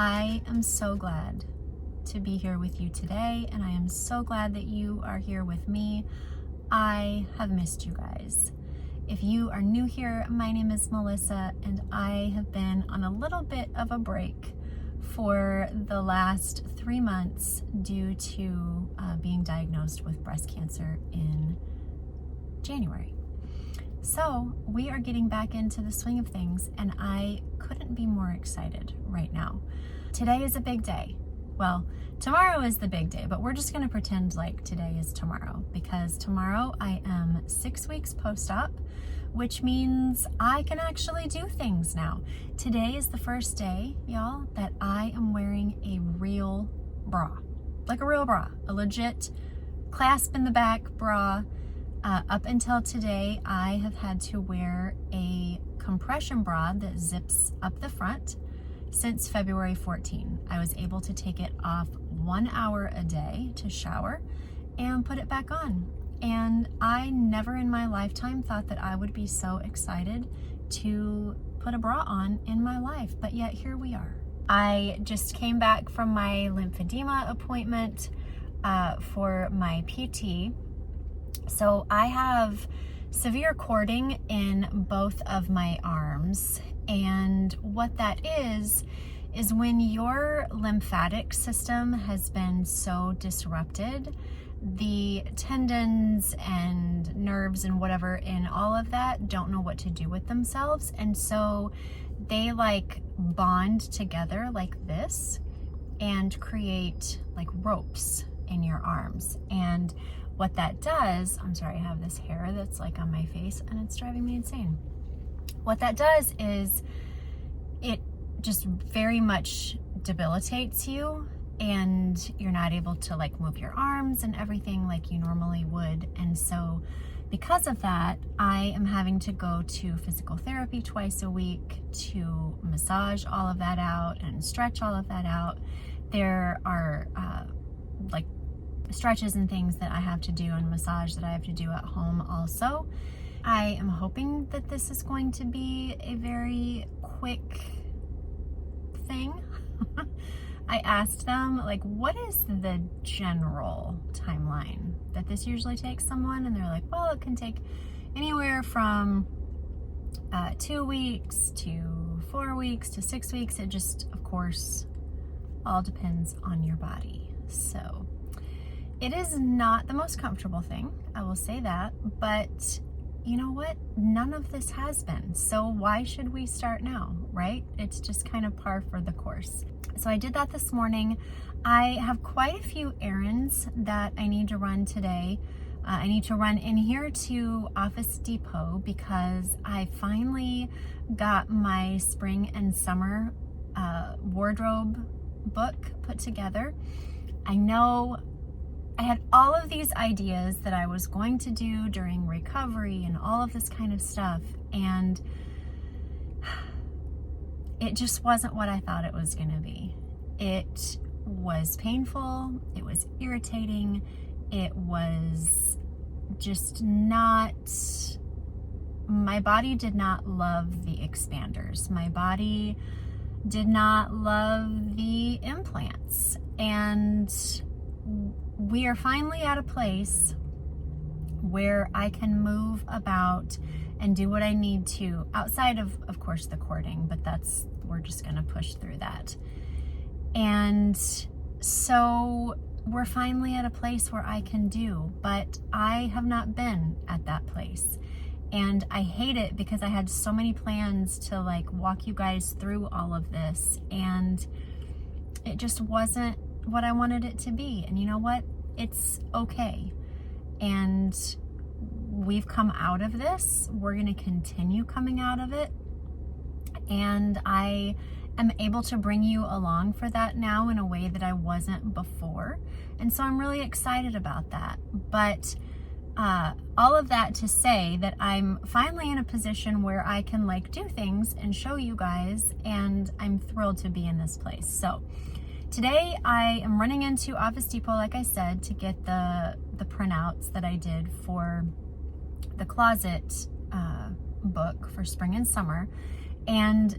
I am so glad to be here with you today, and I am so glad that you are here with me. I have missed you guys. If you are new here, my name is Melissa, and I have been on a little bit of a break for the last 3 months due to being diagnosed with breast cancer in January. So we are getting back into the swing of things, and I couldn't be more excited right now. Today is a big day. Well, tomorrow is the big day, but we're just going to pretend like today is tomorrow, because tomorrow I am 6 weeks post-op, which means I can actually do things now. Today is the first day, y'all, that I am wearing a real bra. Like a real bra, a legit clasp in the back bra. Up until today, I have had to wear a compression bra that zips up the front since February 14. I was able to take it off 1 hour a day to shower and put it back on. And I never in my lifetime thought that I would be so excited to put a bra on in my life, but yet here we are. I just came back from my lymphedema appointment for my PT. So I have severe cording in both of my arms, and what that is when your lymphatic system has been so disrupted, the tendons and nerves and whatever in all of that don't know what to do with themselves, and so they like bond together like this and create like ropes in your arms. And what that does, I'm sorry, I have this hair that's like on my face and it's driving me insane. What that does is it just very much debilitates you, and you're not able to like move your arms and everything like you normally would. And so because of that, I am having to go to physical therapy twice a week to massage all of that out and stretch all of that out. There are like stretches and things that I have to do and massage that I have to do at home also. I am hoping that this is going to be a very quick thing. I asked them, like, what is the general timeline that this usually takes someone? And they're like, well, it can take anywhere from 2 weeks to 4 weeks to 6 weeks. It just, of course, all depends on your body. So it is not the most comfortable thing, I will say that, but you know what? None of this has been. So why should we start now, right? It's just kind of par for the course. So I did that this morning. I have quite a few errands that I need to run today. I need to run in here to Office Depot because I finally got my spring and summer wardrobe book put together. I know I had all of these ideas that I was going to do during recovery and all of this kind of stuff, and it just wasn't what I thought it was going to be. It was painful, it was irritating, it was just not, my body did not love the expanders. My body did not love the implants, and we are finally at a place where I can move about and do what I need to outside of course, the cording, but we're just gonna push through that. And so we're finally at a place where I can do, but I have not been at that place. And I hate it because I had so many plans to like walk you guys through all of this, and it just wasn't what I wanted it to be. And you know what? It's okay. And we've come out of this. We're going to continue coming out of it. And I am able to bring you along for that now in a way that I wasn't before. And so I'm really excited about that. But all of that to say that I'm finally in a position where I can like do things and show you guys, and I'm thrilled to be in this place. So today I am running into Office Depot, like I said, to get the printouts that I did for the closet book for spring and summer. And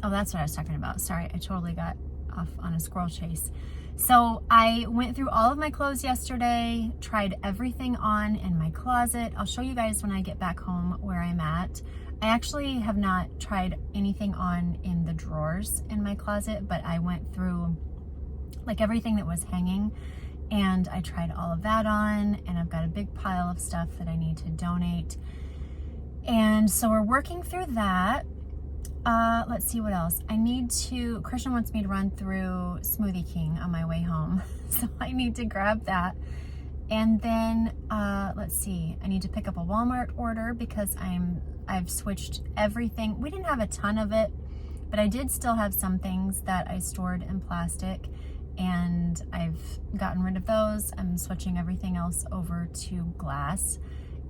oh, that's what I was talking about. Sorry, I totally got off on a squirrel chase. So I went through all of my clothes yesterday, tried everything on in my closet. I'll show you guys when I get back home where I'm at. I actually have not tried anything on in the drawers in my closet, but I went through like everything that was hanging and I tried all of that on, and I've got a big pile of stuff that I need to donate. And so we're working through that. Let's see what else. Christian wants me to run through Smoothie King on my way home. So I need to grab that. And then, let's see, I need to pick up a Walmart order because I've switched everything. We didn't have a ton of it, but I did still have some things that I stored in plastic, and I've gotten rid of those. I'm switching everything else over to glass.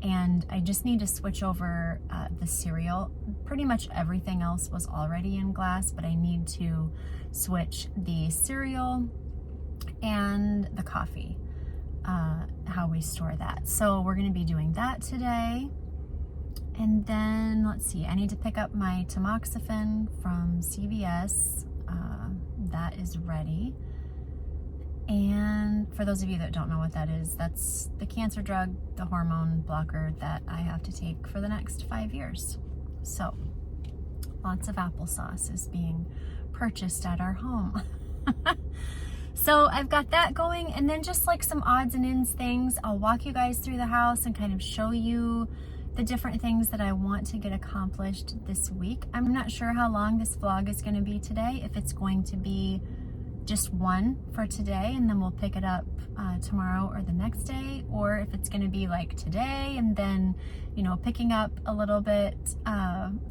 And I just need to switch over the cereal. Pretty much everything else was already in glass, but I need to switch the cereal and the coffee, how we store that. So we're gonna be doing that today. And then, let's see, I need to pick up my tamoxifen from CVS. That is ready. And for those of you that don't know what that is, that's the cancer drug, the hormone blocker that I have to take for the next 5 years. So lots of applesauce is being purchased at our home. So I've got that going, and then just like some odds and ends things. I'll walk you guys through the house and kind of show you the different things that I want to get accomplished this week. I'm not sure how long this vlog is going to be today, if it's going to be just one for today and then we'll pick it up tomorrow or the next day, or if it's going to be like today and then, you know, picking up a little bit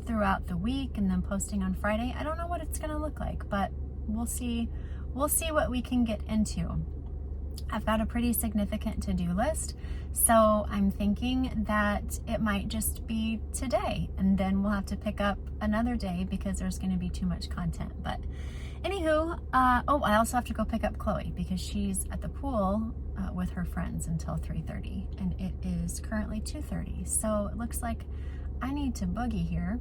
throughout the week and then posting on Friday. I don't know what it's going to look like, but we'll see what we can get into. I've got a pretty significant to-do list, so I'm thinking that it might just be today and then we'll have to pick up another day because there's going to be too much content. But anywho, I also have to go pick up Chloe because she's at the pool with her friends until 3:30, and it is currently 2:30. So it looks like I need to boogie here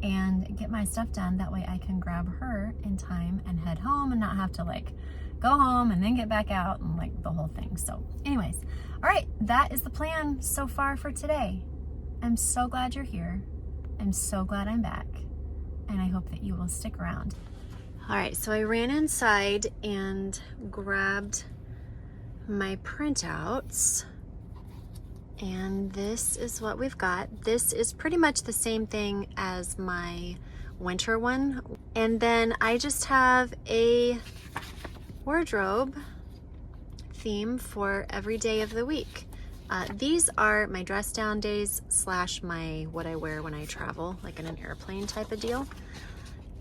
and get my stuff done. That way I can grab her in time and head home and not have to like go home and then get back out and like the whole thing. So anyways, all right, that is the plan so far for today. I'm so glad you're here. I'm so glad I'm back, and I hope that you will stick around. All right, so I ran inside and grabbed my printouts, and this is what we've got. This is pretty much the same thing as my winter one. And then I just have a wardrobe theme for every day of the week. These are my dress down days / my what I wear when I travel, like in an airplane type of deal.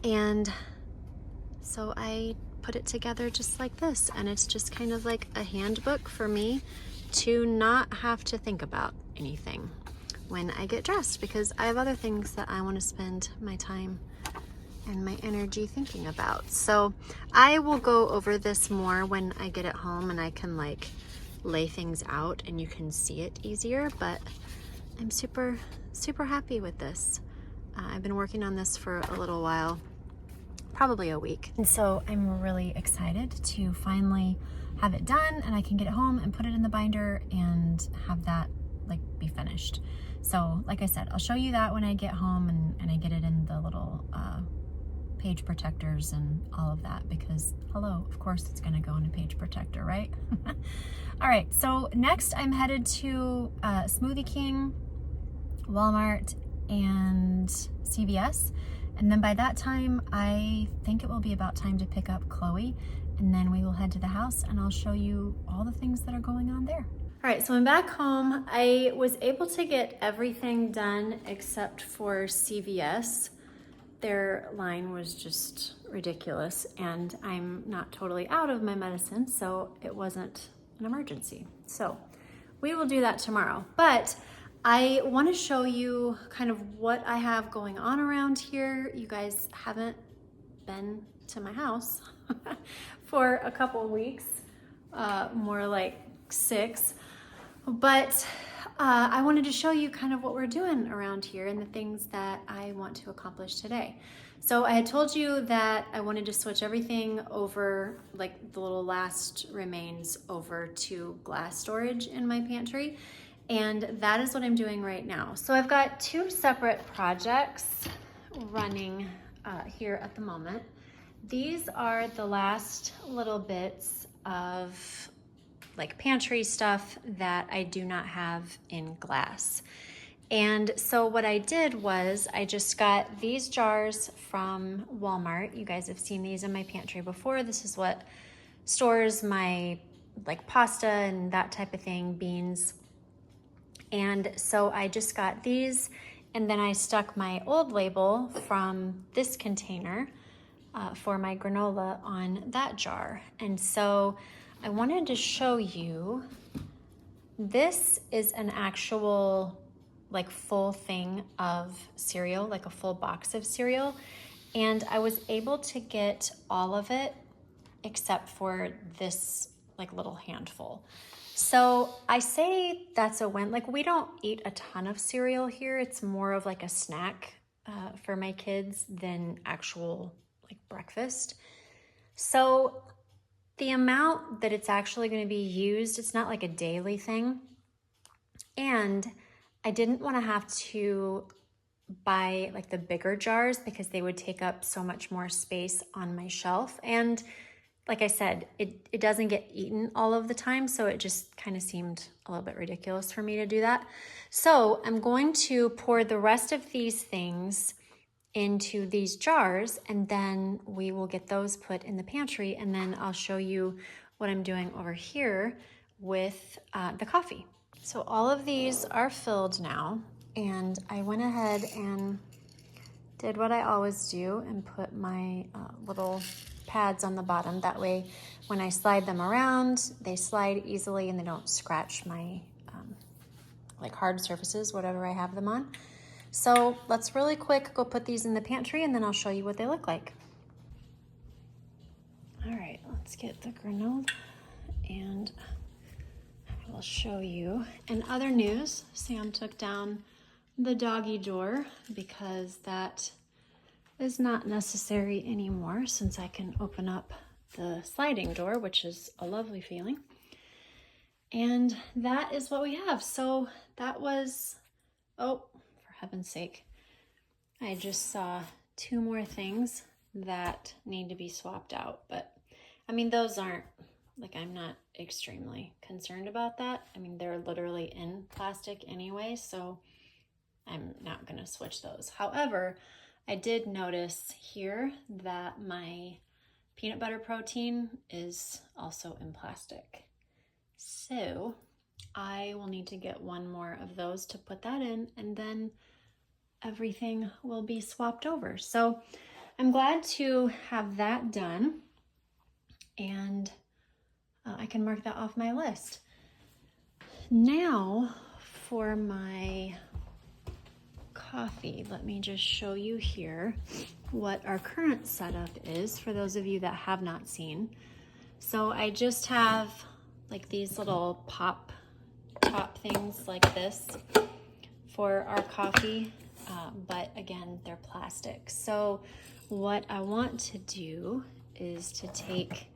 And so I put it together just like this, and it's just kind of like a handbook for me to not have to think about anything when I get dressed, because I have other things that I want to spend my time and my energy thinking about. So I will go over this more when I get it home and I can like lay things out and you can see it easier, but I'm super happy with this. I've been working on this for a little while, probably a week. And so I'm really excited to finally have it done, and I can get it home and put it in the binder and have that like be finished. So like I said, I'll show you that when I get home and I get it in the little page protectors and all of that, because hello, of course it's gonna go in a page protector, right? All right, so next I'm headed to Smoothie King, Walmart, and CVS. And then by that time, I think it will be about time to pick up Chloe, and then we will head to the house and I'll show you all the things that are going on there. All right, so I'm back home. I was able to get everything done except for CVS. Their line was just ridiculous, and I'm not totally out of my medicine, so it wasn't an emergency. So we will do that tomorrow. But I want to show you kind of what I have going on around here. You guys haven't been to my house for a couple of weeks, more like 6. But I wanted to show you kind of what we're doing around here and the things that I want to accomplish today. So I had told you that I wanted to switch everything over, like the little last remains, over to glass storage in my pantry. And that is what I'm doing right now. So I've got two separate projects running here at the moment. These are the last little bits of like pantry stuff that I do not have in glass. And so what I did was I just got these jars from Walmart. You guys have seen these in my pantry before. This is what stores my like pasta and that type of thing, beans. And so I just got these, and then I stuck my old label from this container for my granola on that jar. And so I wanted to show you, this is an actual like full thing of cereal, like a full box of cereal. And I was able to get all of it except for this like little handful. So I say that's a win. Like, we don't eat a ton of cereal here. It's more of like a snack for my kids than actual like breakfast. So the amount that it's actually going to be used, it's not like a daily thing. And I didn't want to have to buy like the bigger jars because they would take up so much more space on my shelf. And like I said, it doesn't get eaten all of the time, so it just kind of seemed a little bit ridiculous for me to do that. So I'm going to pour the rest of these things into these jars, and then we will get those put in the pantry, and then I'll show you what I'm doing over here with the coffee. So all of these are filled now, and I went ahead and did what I always do and put my little pads on the bottom. That way, when I slide them around, they slide easily and they don't scratch my like hard surfaces, whatever I have them on. So let's really quick go put these in the pantry, and then I'll show you what they look like. All right, let's get the granola, and I will show you. In other news, Sam took down the doggy door because that is not necessary anymore since I can open up the sliding door, which is a lovely feeling. And that is what we have. So that was, oh, for heaven's sake, I just saw two more things that need to be swapped out. But I mean, those aren't, like, I'm not extremely concerned about that. I mean, they're literally in plastic anyway, so I'm not gonna switch those. However, I did notice here that my peanut butter protein is also in plastic. So I will need to get one more of those to put that in, and then everything will be swapped over. So I'm glad to have that done, and I can mark that off my list. Now for my coffee, let me just show you here what our current setup is for those of you that have not seen. So I just have like these little pop top things like this for our coffee, but again, they're plastic. So what I want to do is to take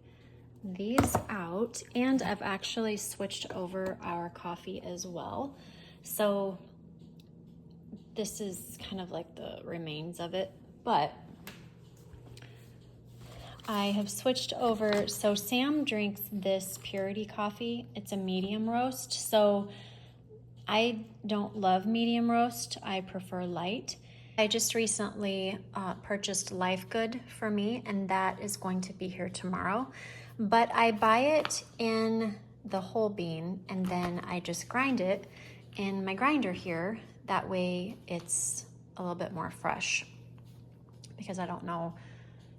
these out, and I've actually switched over our coffee as well. So this is kind of like the remains of it, but I have switched over. So Sam drinks this Purity coffee. It's a medium roast. So I don't love medium roast. I prefer light. I just recently purchased Life Good for me, and that is going to be here tomorrow. But I buy it in the whole bean, and then I just grind it in my grinder here. That way it's a little bit more fresh, because I don't know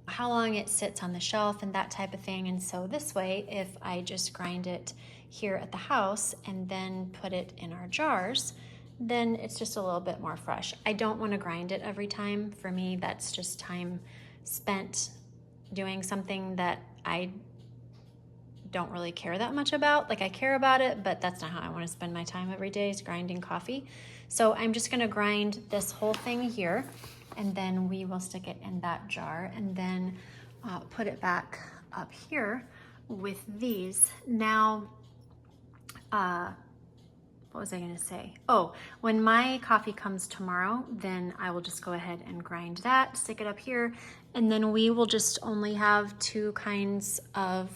how long it sits on the shelf and that type of thing. And so this way, if I just grind it here at the house and then put it in our jars, then it's just a little bit more fresh. I don't want to grind it every time. For me, that's just time spent doing something that I don't really care that much about. Like, I care about it, but that's not how I want to spend my time every day, is grinding coffee. So I'm just going to grind this whole thing here, and then we will stick it in that jar and then put it back up here with these. Now, what was I gonna say? Oh, when my coffee comes tomorrow, then I will just go ahead and grind that, stick it up here, and then we will just only have 2 kinds of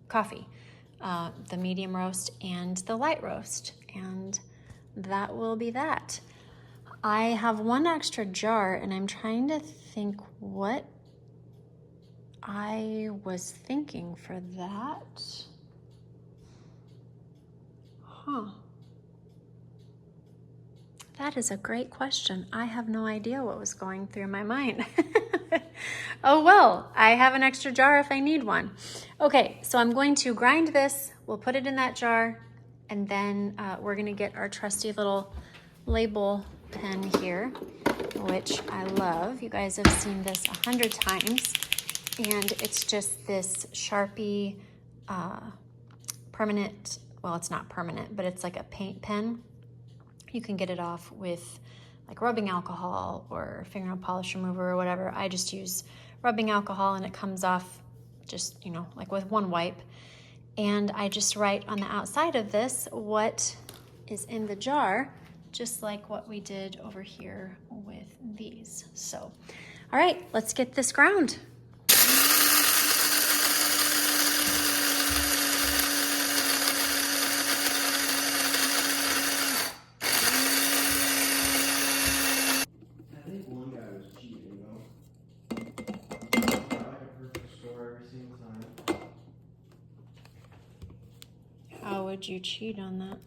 coffee, the medium roast and the light roast, and that will be that. I have 1 extra jar, and I'm trying to think what I was thinking for that. Huh. That is a great question. I have no idea what was going through my mind. Oh well, I have an extra jar if I need one. Okay, so I'm going to grind this. We'll put it in that jar, and then we're gonna get our trusty little label pen here, which I love. You guys have seen this 100 times, and it's just this Sharpie permanent, well, it's not permanent, but it's like a paint pen. You can get it off with like rubbing alcohol or fingernail polish remover or whatever. I just use rubbing alcohol, and it comes off just, you know, like with 1 wipe. And I just write on the outside of this what is in the jar, just like what we did over here with these. So, all right, let's get this ground. How would you cheat on that?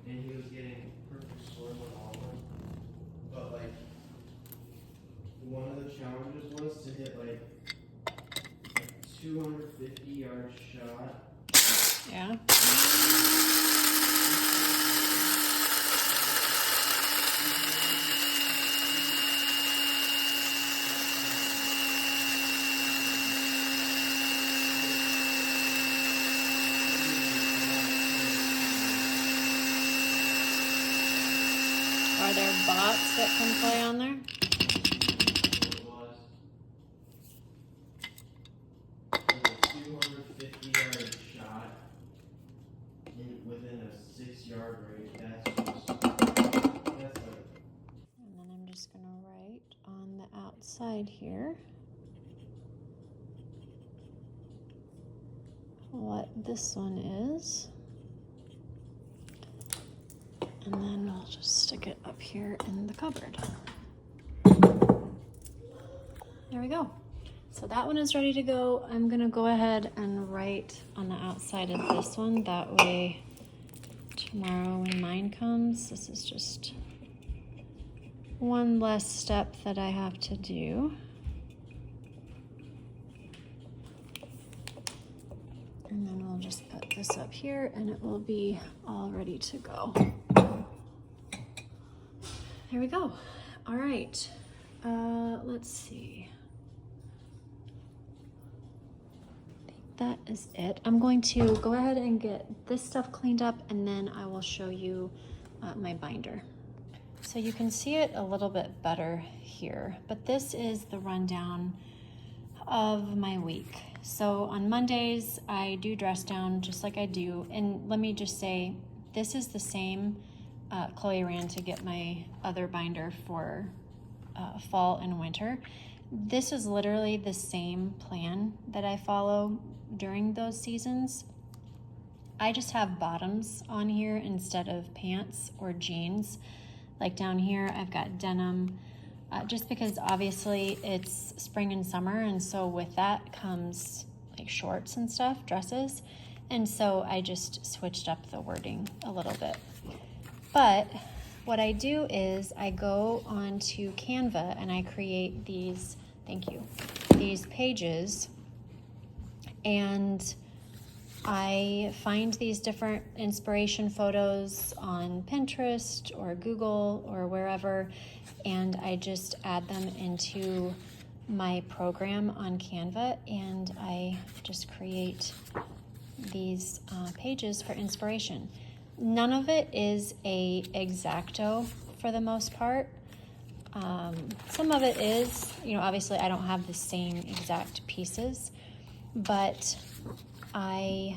And he was getting perfect scores on all of them. But like, one of the challenges was to hit like a 250-yard shot. Yeah. Are there bots that can play on there? It was a 250-yard shot within a 6-yard range. That's like. And then I'm just gonna write on the outside here what this one is. And then we'll just stick it up here in the cupboard. There we go. So that one is ready to go. I'm gonna go ahead and write on the outside of this one. That way tomorrow when mine comes, this is just 1 less step that I have to do. And then we'll just put this up here, and it will be all ready to go. There we go. All right, let's see. I think that is it. I'm going to go ahead and get this stuff cleaned up, and then I will show you my binder. So you can see it a little bit better here, but this is the rundown of my week. So on Mondays, I do dress down just like I do. And let me just say, this is the same Chloe ran to get my other binder for fall and winter. This is literally the same plan that I follow during those seasons. I just have bottoms on here instead of pants or jeans. Like down here, I've got denim, just because obviously it's spring and summer, and so with that comes like shorts and stuff, dresses, and so I just switched up the wording a little bit. But what I do is I go onto Canva and I create these, these pages, and I find these different inspiration photos on Pinterest or Google or wherever, and I just add them into my program on Canva, and I just create these pages for inspiration. None of it is a exacto for the most part. Some of it is, obviously I don't have the same exact pieces, but I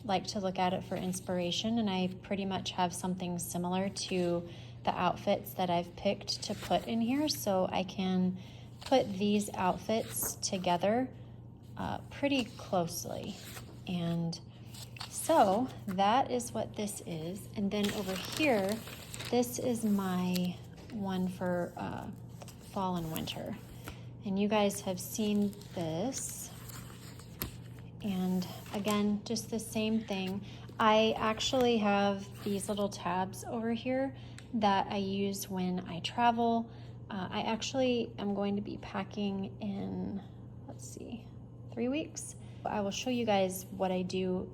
like to look at it for inspiration, and I pretty much have something similar to the outfits that I've picked to put in here, so I can put these outfits together pretty closely. And so that is what this is. And then over here, this is my one for fall and winter. And you guys have seen this. And again, just the same thing. I actually have these little tabs over here that I use when I travel. I actually am going to be packing in, 3 weeks. I will show you guys what I do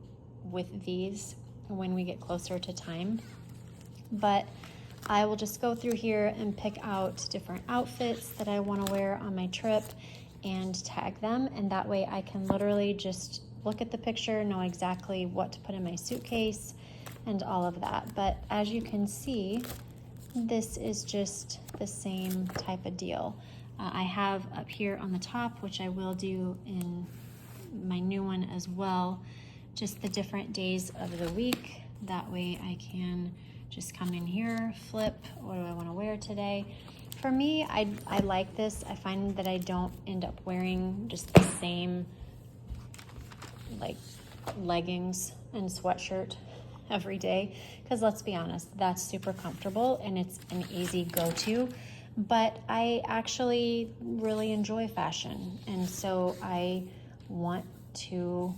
with these when we get closer to time. But I will just go through here and pick out different outfits that I want to wear on my trip and tag them, and that way I can literally just look at the picture, know exactly what to put in my suitcase and all of that. But as you can see, this is just the same type of deal. I have up here on the top, which I will do in my new one as well, just the different days of the week. That way I can just come in here, flip, what do I want to wear today? For me, I like this. I find that I don't end up wearing just the same like leggings and sweatshirt every day, because let's be honest, that's super comfortable and it's an easy go-to. But I actually really enjoy fashion, and so I want to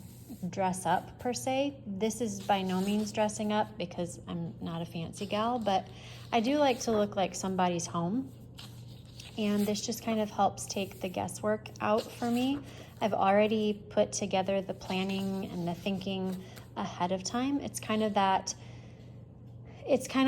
dress up per se. This is by no means dressing up because I'm not a fancy gal, but I do like to look like somebody's home, and this just kind of helps take the guesswork out for me. I've already put together the planning and the thinking ahead of time. It's kind of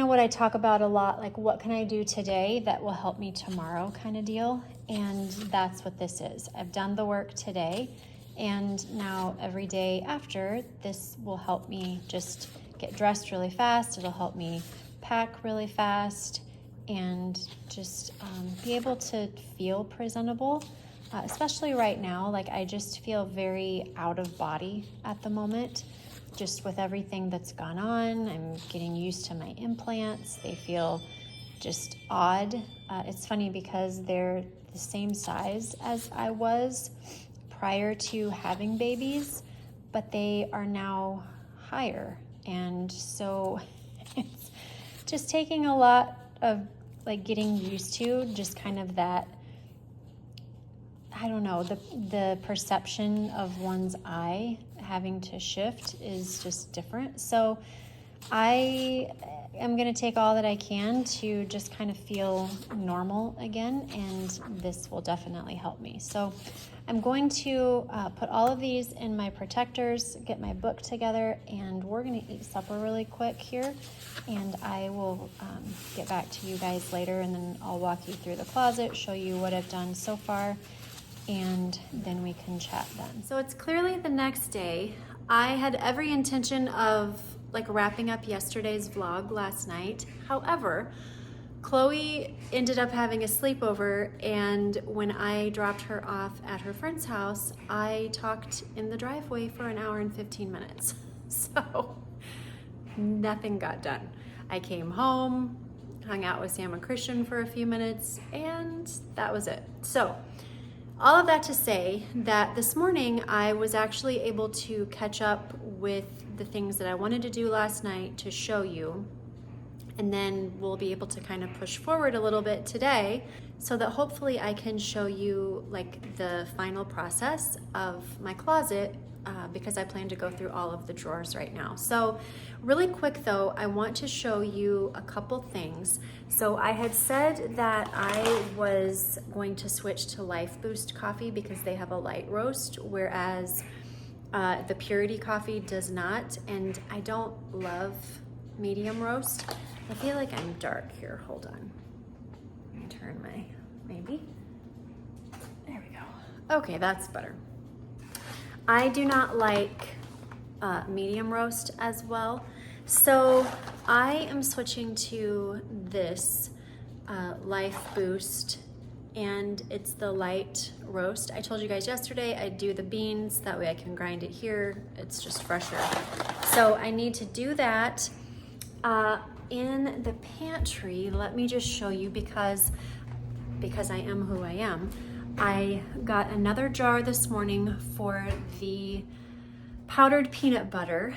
what I talk about a lot, like what can I do today that will help me tomorrow kind of deal. And that's what this is. I've done the work today, and now every day after, this will help me just get dressed really fast. It'll help me pack really fast and just be able to feel presentable. Especially right now, like I just feel very out of body at the moment, just with everything that's gone on. I'm getting used to my implants. They feel just odd. It's funny because they're the same size as I was prior to having babies, but they are now higher. And so it's just taking a lot of like getting used to just kind of that, I don't know, the perception of one's eye having to shift is just different. So I am going to take all that I can to just kind of feel normal again, and this will definitely help me. So I'm going to put all of these in my protectors, get my book together, and we're going to eat supper really quick here, and I will get back to you guys later, and then I'll walk you through the closet, show you what I've done so far, and then we can chat then. So it's clearly the next day. I had every intention of like wrapping up yesterday's vlog last night. However, Chloe ended up having a sleepover, and when I dropped her off at her friend's house, I talked in the driveway for an hour and 15 minutes. So nothing got done. I came home, hung out with Sam and Christian for a few minutes, and that was it. So all of that to say that this morning I was actually able to catch up with the things that I wanted to do last night to show you, and then we'll be able to kind of push forward a little bit today so that hopefully I can show you like the final process of my closet, because I plan to go through all of the drawers right now. So really quick though, I want to show you a couple things. So I had said that I was going to switch to Life Boost coffee because they have a light roast, whereas the Purity coffee does not, and I don't love medium roast. I feel like I'm dark here, hold on. Let me turn maybe. There we go. Okay, that's better. I do not like medium roast as well, so I am switching to this Life Boost, and it's the light roast. I told you guys yesterday I'd do the beans, that way I can grind it here. It's just fresher. So I need to do that in the pantry. Let me just show you because I am who I am. I got another jar this morning for the powdered peanut butter,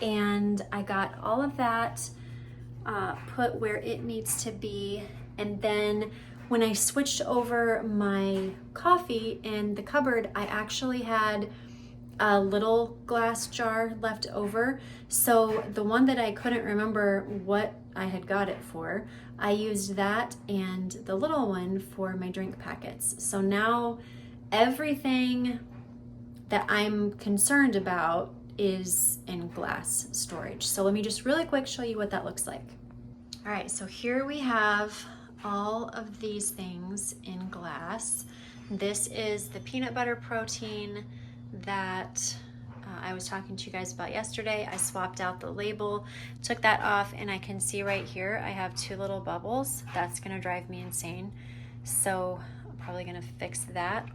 and I got all of that put where it needs to be. And then when I switched over my coffee in the cupboard, I actually had a little glass jar left over. So the one that I couldn't remember what I had got it for, I used that and the little one for my drink packets. So now everything that I'm concerned about is in glass storage. So let me just really quick show you what that looks like. All right, so here we have all of these things in glass. This is the peanut butter protein that I was talking to you guys about yesterday. I swapped out the label, took that off, and I can see right here I have 2 little bubbles. That's gonna drive me insane. So I'm probably gonna fix that.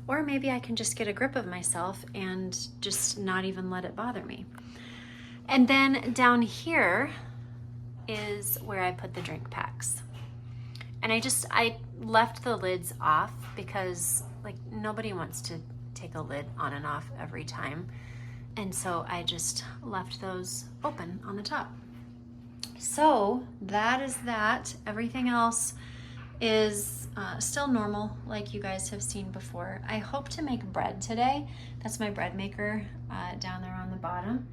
Or maybe I can just get a grip of myself and just not even let it bother me. And then down here is where I put the drink packs. And I left the lids off because like nobody wants to take a lid on and off every time. And so I just left those open on the top. So that is that. Everything else is still normal, like you guys have seen before. I hope to make bread today. That's my bread maker down there on the bottom.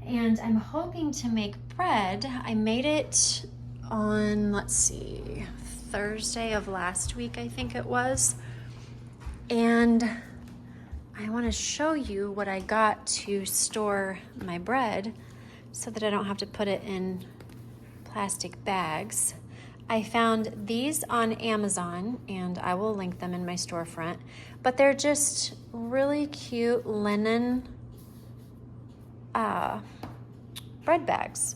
And I'm hoping to make bread. I made it on, let's see, Thursday of last week, I think it was. And I want to show you what I got to store my bread so that I don't have to put it in plastic bags. I found these on Amazon, and I will link them in my storefront, but they're just really cute linen bread bags.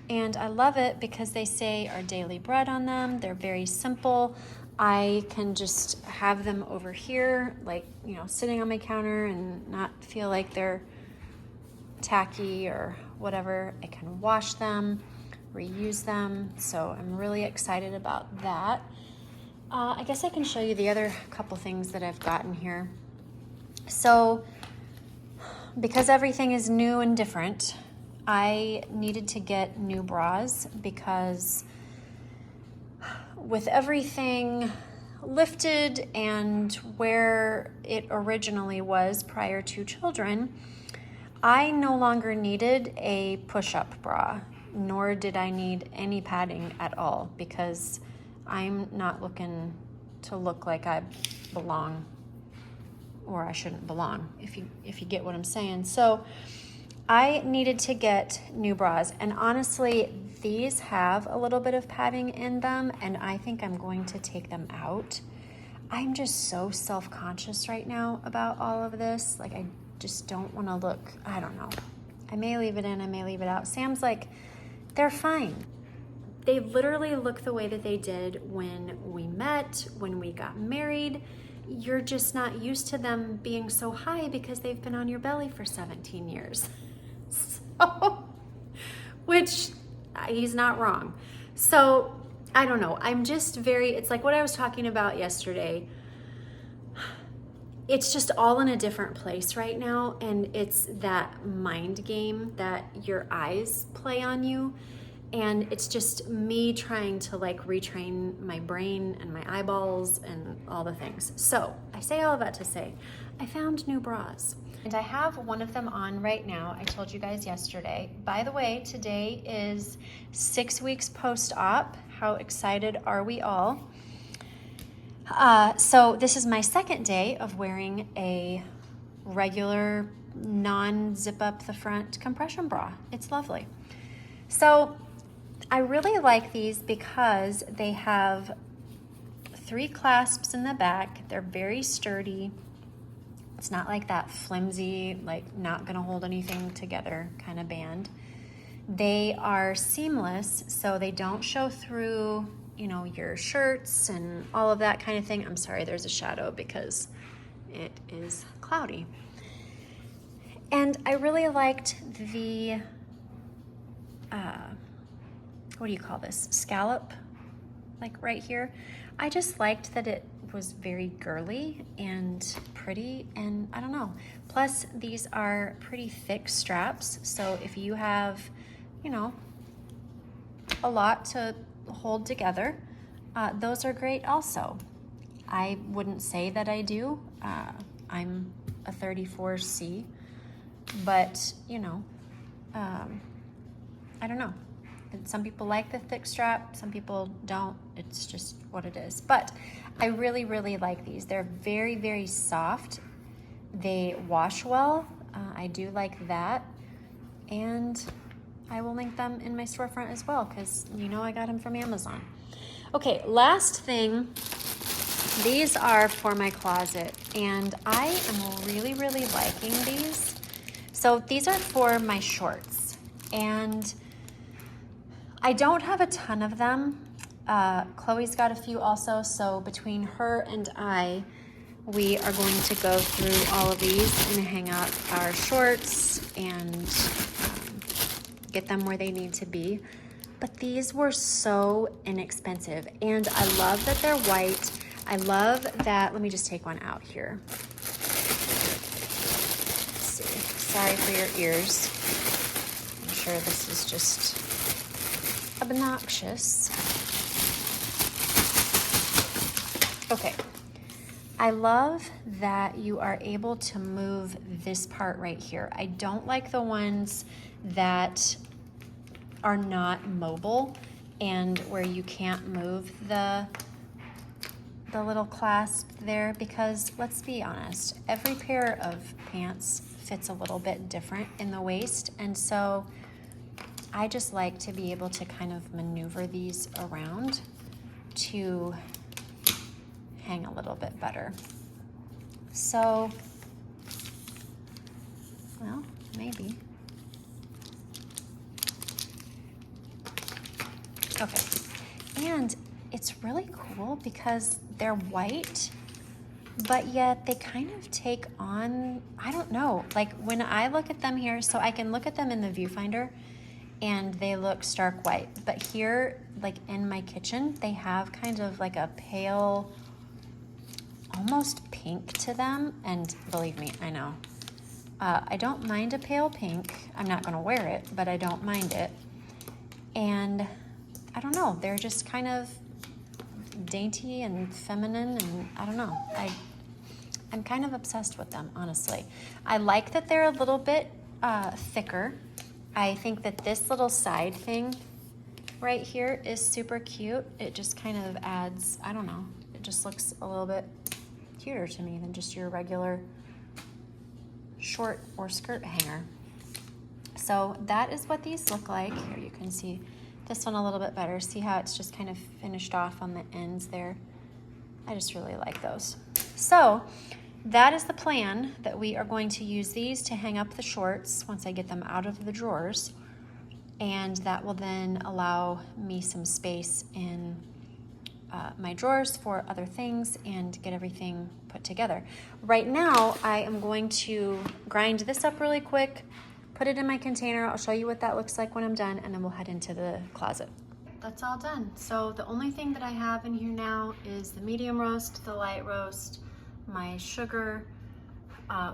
And I love it because they say our daily bread on them. They're very simple. I can just have them over here, like, you know, sitting on my counter and not feel like they're tacky or whatever. I can wash them, reuse them. So I'm really excited about that. I guess I can show you the other couple things that I've gotten here. So because everything is new and different, I needed to get new bras because with everything lifted and where it originally was prior to children, I no longer needed a push-up bra, nor did I need any padding at all because I'm not looking to look like I belong, or I shouldn't belong, if you get what I'm saying. So I needed to get new bras, and honestly, these have a little bit of padding in them, and I think I'm going to take them out. I'm just so self-conscious right now about all of this. Like, I just don't want to look, I don't know. I may leave it in, I may leave it out. Sam's like, they're fine. They literally look the way that they did when we met, when we got married. You're just not used to them being so high because they've been on your belly for 17 years. So, which he's not wrong. So I don't know. I'm just it's like what I was talking about yesterday. It's just all in a different place right now. And it's that mind game that your eyes play on you. And it's just me trying to like retrain my brain and my eyeballs and all the things. So I say all of that to say, I found new bras. And I have one of them on right now. I told you guys yesterday. By the way, today is 6 weeks post-op. How excited are we all? So this is my second day of wearing a regular non-zip up the front compression bra. It's lovely. So I really like these because they have 3 clasps in the back. They're very sturdy. It's not like that flimsy, like not gonna hold anything together kind of band. They are seamless, so they don't show through, you know, your shirts and all of that kind of thing. I'm sorry, there's a shadow because it is cloudy. And I really liked the, what do you call this? Scallop, like right here. I just liked that it was very girly and pretty, and I don't know. Plus, these are pretty thick straps, so if you have, you know, a lot to hold together, those are great also. I wouldn't say that I do. I'm a 34C, but you know, I don't know. Some people like the thick strap, some people don't. It's just what it is. But I really, really like these. They're very, very soft. They wash well. I do like that. And I will link them in my storefront as well because you know I got them from Amazon. Okay, last thing. These are for my closet, and I am really, really liking these. So these are for my shorts, and I don't have a ton of them. Chloe's got a few also, so between her and I, we are going to go through all of these and hang out our shorts and get them where they need to be. But these were so inexpensive, and I love that they're white. I love that, let me just take one out here. Let's see, sorry for your ears. I'm sure this is just obnoxious. Okay, I love that you are able to move this part right here. I don't like the ones that are not mobile and where you can't move the little clasp there, because let's be honest, every pair of pants fits a little bit different in the waist, and so I just like to be able to kind of maneuver these around to hang a little bit better. So, well, maybe. Okay, and it's really cool because they're white, but yet they kind of take on, I don't know, like when I look at them here, so I can look at them in the viewfinder and they look stark white, but here, like in my kitchen, they have kind of like a pale, almost pink to them, and believe me, I know. I don't mind a pale pink. I'm not gonna wear it, but I don't mind it. And I don't know, they're just kind of dainty and feminine, and I don't know. I'm kind of obsessed with them, honestly. I like that they're a little bit thicker. I think that this little side thing right here is super cute. It just kind of adds, I don't know, it just looks a little bit cuter to me than just your regular short or skirt hanger. So that is what these look like. Here you can see this one a little bit better. See how it's just kind of finished off on the ends there? I just really like those. So that is the plan, that we are going to use these to hang up the shorts once I get them out of the drawers. And that will then allow me some space in my drawers for other things and get everything put together. Right now, I am going to grind this up really quick, put it in my container. I'll show you what that looks like when I'm done, and then we'll head into the closet. That's all done. So the only thing that I have in here now is the medium roast, the light roast, my sugar,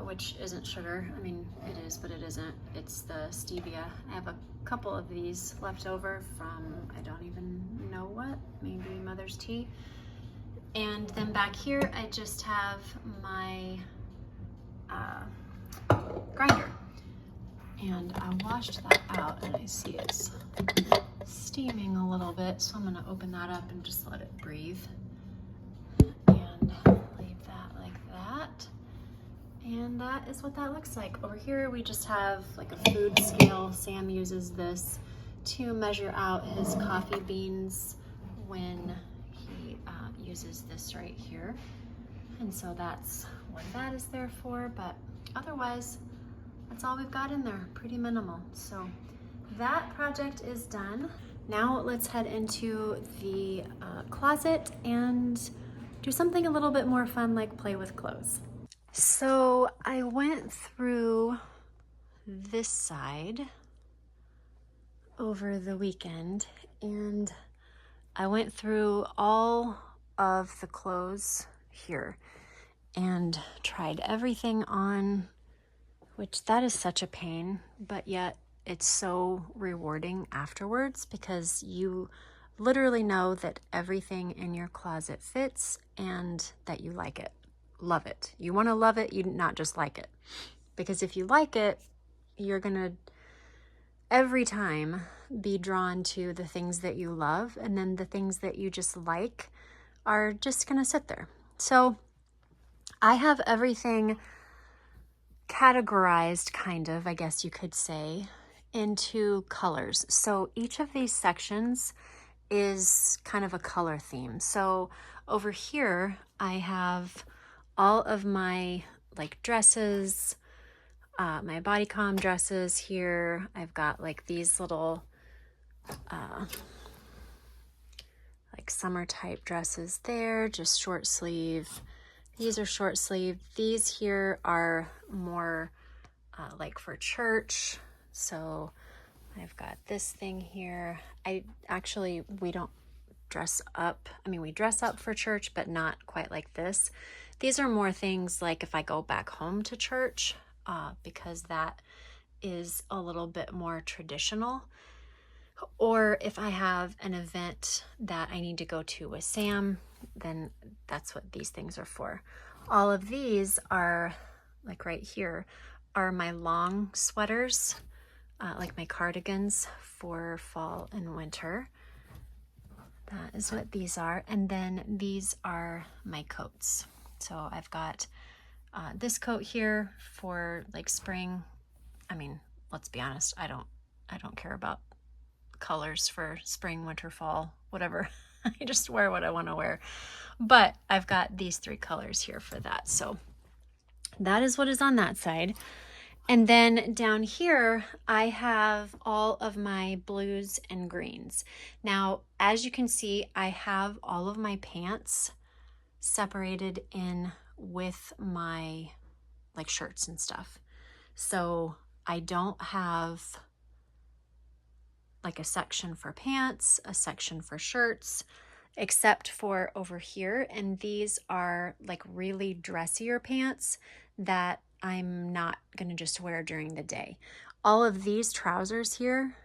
which isn't sugar. I mean, it is, but it isn't. It's the stevia. I have a couple of these left over from, I don't even know what, maybe Mother's Tea. And then back here, I just have my grinder. And I washed that out, and I see it's steaming a little bit, so I'm gonna open that up and just let it breathe. And leave that like that. And that is what that looks like. Over here, we just have like a food scale. Sam uses this to measure out his coffee beans when he uses this right here. And so that's what that is there for, but otherwise, that's all we've got in there, pretty minimal. So that project is done. Now let's head into the closet and do something a little bit more fun, like play with clothes. So I went through this side over the weekend, and I went through all of the clothes here and tried everything on, which that is such a pain, but yet it's so rewarding afterwards because you literally know that everything in your closet fits and that you like it. Love it. You want to love it, you not just like it. Because if you like it, you're going to every time be drawn to the things that you love, and then the things that you just like are just going to sit there. So I have everything categorized, kind of, I guess you could say, into colors. So each of these sections is kind of a color theme. So over here, I have all of my like dresses, my bodycon dresses here. I've got like these little like summer type dresses there, just short sleeve. These are short sleeve. These here are more like for church. So I've got this thing here. We don't dress up. I mean, we dress up for church, but not quite like this. These are more things like if I go back home to church, because that is a little bit more traditional. Or if I have an event that I need to go to with Sam, then that's what these things are for. All of these are, like right here, are my long sweaters, like my cardigans for fall and winter. That is what these are. And then these are my coats. So I've got this coat here for like spring. I mean, let's be honest, I don't care about colors for spring, winter, fall, whatever. I just wear what I want to wear. But I've got these 3 colors here for that. So that is what is on that side. And then down here, I have all of my blues and greens. Now, as you can see, I have all of my pants separated in with my like shirts and stuff. So I don't have like a section for pants, a section for shirts, except for over here. And these are like really dressier pants that I'm not going to just wear during the day. All of these trousers here,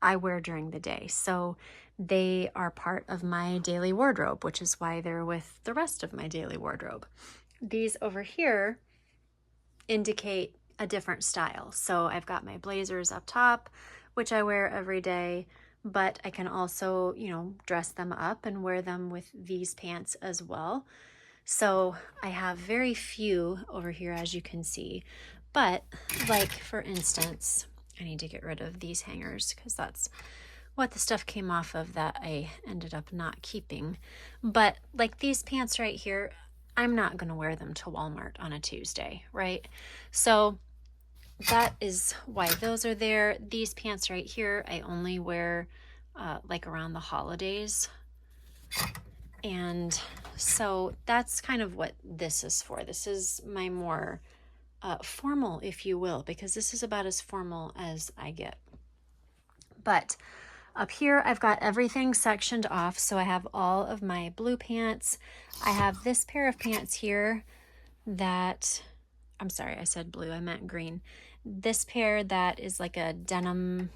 I wear during the day. So they are part of my daily wardrobe, which is why they're with the rest of my daily wardrobe. These over here indicate a different style. So I've got my blazers up top, which I wear every day, but I can also, dress them up and wear them with these pants as well. So I have very few over here, as you can see, but like for instance, I need to get rid of these hangers because that's what the stuff came off of that I ended up not keeping. But like these pants right here, I'm not going to wear them to Walmart on a Tuesday, right? So that is why those are there. These pants right here, I only wear like around the holidays. And so that's kind of what this is for. This is my more formal, if you will, because this is about as formal as I get. But up here, I've got everything sectioned off. So I have all of my blue pants. I have this pair of pants here that, I'm sorry, I said blue, I meant green. This pair that is like a denim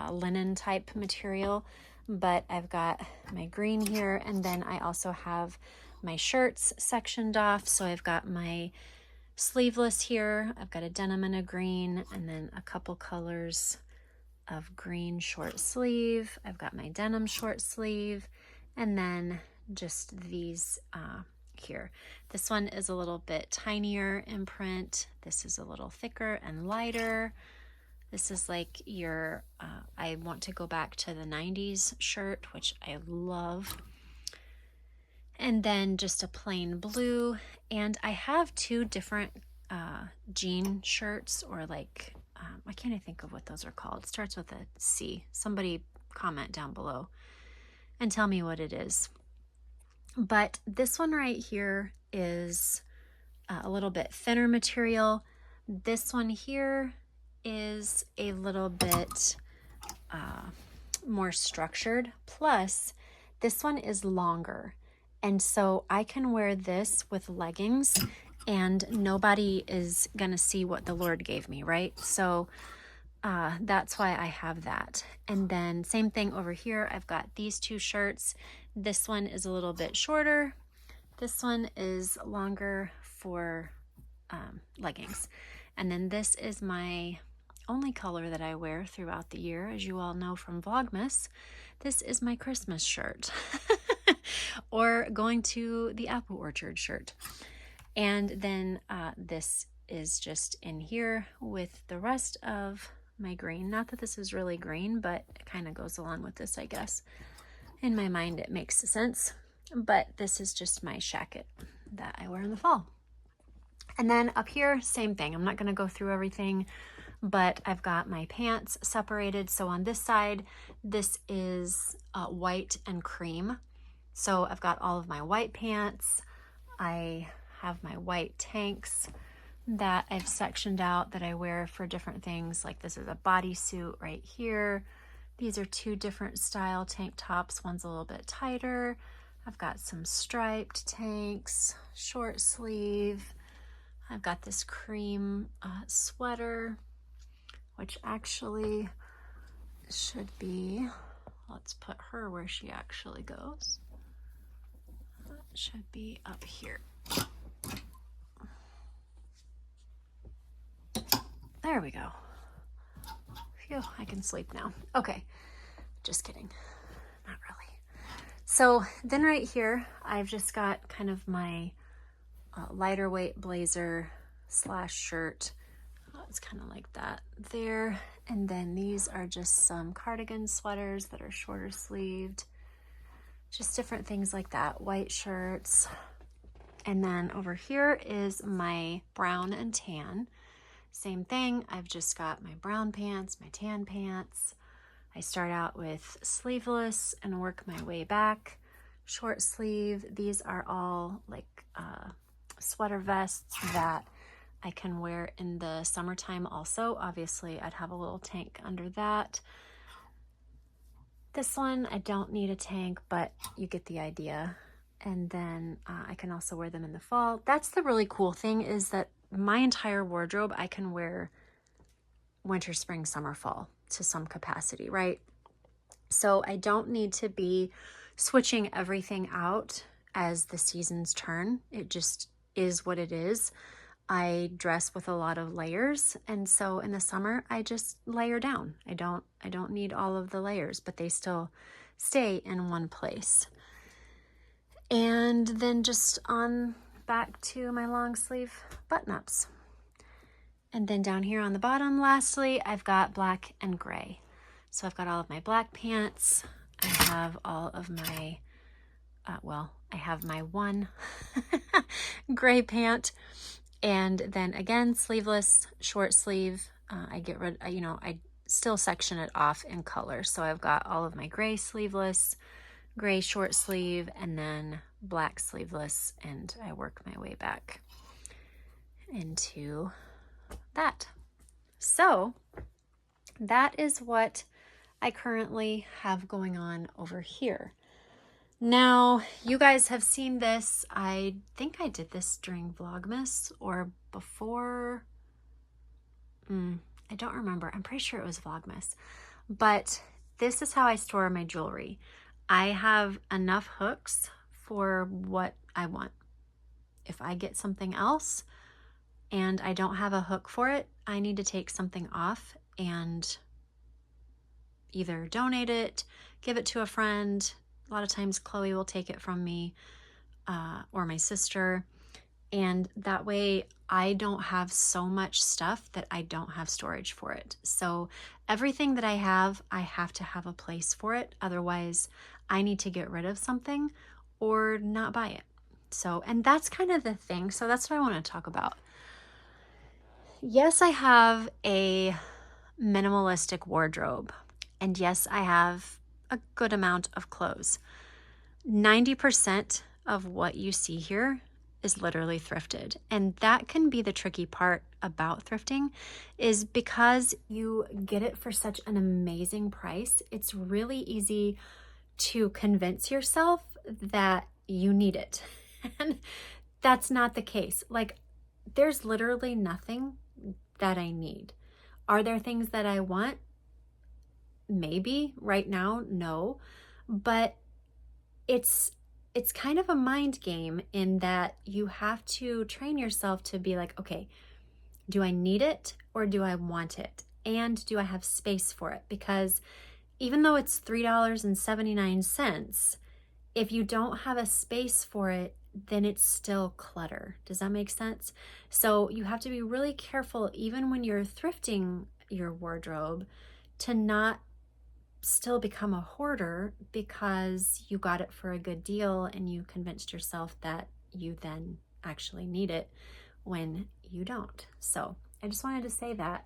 linen type material, but I've got my green here, and then I also have my shirts sectioned off. So I've got my sleeveless here, I've got a denim and a green, and then a couple colors of green short sleeve. I've got my denim short sleeve, and then just these here. This one is a little bit tinier in print. This is a little thicker and lighter. This is like your, I want to go back to the 90s shirt, which I love. And then just a plain blue. And I have two different jean shirts, or like, I can't even think of what those are called. It starts with a C. Somebody comment down below and tell me what it is. But this one right here is a little bit thinner material. This one here is a little bit more structured. Plus, this one is longer. And so I can wear this with leggings and nobody is gonna see what the Lord gave me, right? So that's why I have that. And then same thing over here. I've got these two shirts. This one is a little bit shorter. This one is longer for leggings. And then this is my only color that I wear throughout the year. As you all know from Vlogmas, this is my Christmas shirt or going to the apple orchard shirt. And then this is just in here with the rest of my green. Not that this is really green, but it kind of goes along with this, I guess. In my mind, it makes sense. But this is just my shacket that I wear in the fall. And then up here, same thing. I'm not going to go through everything, but I've got my pants separated. So on this side, this is white and cream. So I've got all of my white pants. I have my white tanks that I've sectioned out that I wear for different things. Like this is a bodysuit right here. These are two different style tank tops. One's a little bit tighter. I've got some striped tanks, short sleeve. I've got this cream sweater, which actually should be, let's put her where she actually goes. That should be up here. There we go. Phew, I can sleep now. Okay, just kidding. Not really. So then right here, I've just got kind of my lighter weight blazer slash shirt. It's kind of like that there. And then these are just some cardigan sweaters that are shorter sleeved. Just different things like that. White shirts. And then over here is my brown and tan. Same thing, I've just got my brown pants, my tan pants. I start out with sleeveless and work my way back. Short sleeve, these are all like sweater vests that I can wear in the summertime also. Obviously, I'd have a little tank under that. This one, I don't need a tank, but you get the idea. And then I can also wear them in the fall. That's the really cool thing, is that my entire wardrobe, I can wear winter, spring, summer, fall to some capacity, right? So I don't need to be switching everything out as the seasons turn. It just is what it is. I dress with a lot of layers, and so in the summer I just layer down. I don't need all of the layers, but they still stay in one place. And then just on back to my long sleeve button-ups. And then down here on the bottom, lastly, I've got black and gray. So I've got all of my black pants. I have all of my, I have my one gray pant. And then again, sleeveless, short sleeve. I get rid, I still section it off in color. So I've got all of my gray sleeveless, gray short sleeve, and then black sleeveless, and I work my way back into that. So that is what I currently have going on over here. Now, you guys have seen this. I think I did this during Vlogmas or before. I don't remember. I'm pretty sure it was Vlogmas. But this is how I store my jewelry. I have enough hooks for what I want. If I get something else and I don't have a hook for it, I need to take something off and either donate it, give it to a friend. A lot of times Chloe will take it from me or my sister. And that way I don't have so much stuff that I don't have storage for it. So everything that I have to have a place for it. Otherwise I need to get rid of something, or not buy it. So, and that's kind of the thing. So that's what I want to talk about. Yes, I have a minimalistic wardrobe. And yes, I have a good amount of clothes. 90% of what you see here is literally thrifted. And that can be the tricky part about thrifting, is because you get it for such an amazing price. It's really easy to convince yourself that you need it. And that's not the case. Like, there's literally nothing that I need. Are there things that I want? Maybe. Right now, no. But it's kind of a mind game in that you have to train yourself to be like, okay, do I need it or do I want it? And do I have space for it? Because even though it's $3.79, if you don't have a space for it, then it's still clutter. Does that make sense? So you have to be really careful, even when you're thrifting your wardrobe, to not still become a hoarder because you got it for a good deal and you convinced yourself that you then actually need it when you don't. So I just wanted to say that.